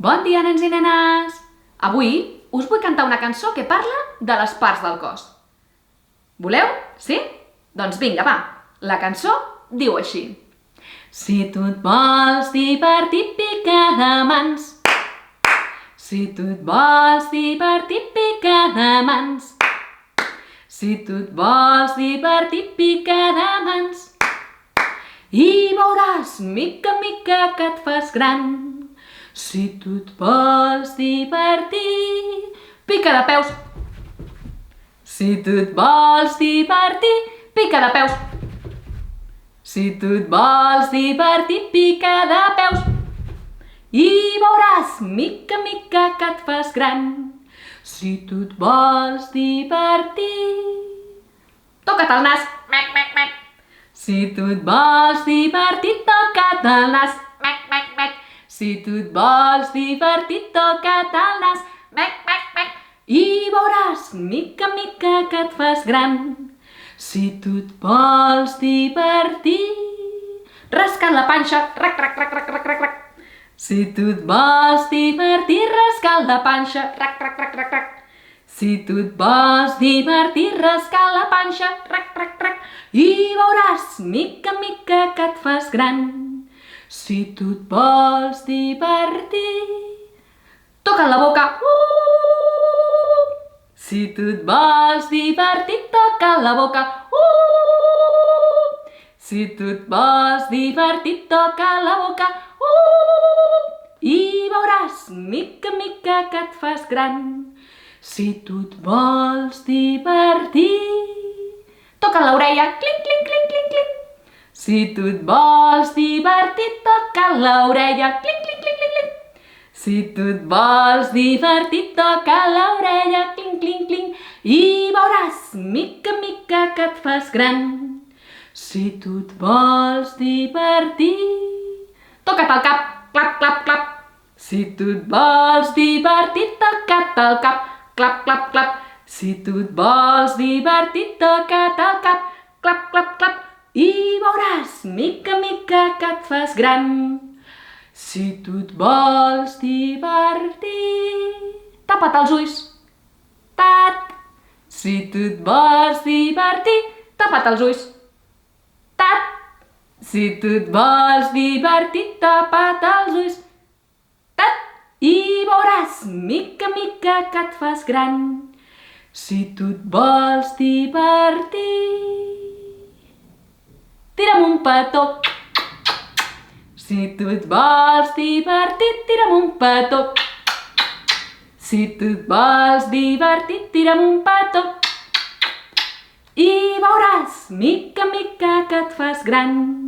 Bon dia, nens i nenes! Avui us vull cantar una cançó que parla de les parts del cos. Voleu? Sí? Doncs vinga, va! La cançó diu així. Si tu et vols divertir, pica de mans. Si tu et vols divertir, pica de mans. Si tu et vols divertir, pica de mans. I veuràs, mica en mica, que et fas gran. Si tu et vols divertir, pica de peus. Si tu et vols divertir, pica de peus. Si tu et vols divertir, pica de peus. I veuràs, mica en mica, que et fas gran. Si tu et vols divertir, toca't el nas. Mec, mec, mec. Si tu et vols divertir, toca't el nas. Mec, mec, mec. Si tu et vols divertir, toca't el nas. Mec, mec, mec. I veuràs, mica en mica, que et fas gran. Si tu et vols divertir, rascant la panxa, rac, rac, rac, rac, rac, rac, rac. Si tu et vols divertir, rascant la panxa, rac, rac, rac, rac, rac. Si tu et vols divertir, rascant la panxa, rac, rac, rac. I veuràs, mica en mica, que et fas gran. Si tu et vols divertir, toca't la boca. Si tu et vols divertir, toca't la boca. Si tu et vols divertir, toca't la boca. I veuràs, mica en mica, que et fas gran. Si tu et vols divertir, toca't l'orella. Clinc, clinc, clinc, clinc, clinc. Si tu et vols divertir, toca't l'orella. Clinc, clinc, clinc, clinc, clinc. Si tu et vols divertir, toca't l'orella. Clinc, clinc, clinc. I veuràs, mica en mica, que et fas gran. Si tu et vols divertir, toca't el cap. Clap, clap, clap. Si tu et vols divertir, toca't el cap. Clap, clap, clap. Si tu et vols divertir, toca't el cap. Clap, clap, clap. I veuràs, mica en mica, que et fas gran. Si tu et vols divertir, tapa't els ulls. Tat. Si tu et vols divertir, tapa't els ulls. Tat. Si tu et vols divertir, tapa't els ulls. Tat. I veuràs, mica en mica, que et fas gran. Si tu et vols divertir, tira'm un petó. Si tu et vols divertir, tira'm un petó. Si tu et vols divertir, tira'm un petó. I veuràs, mica en mica, que et fas gran.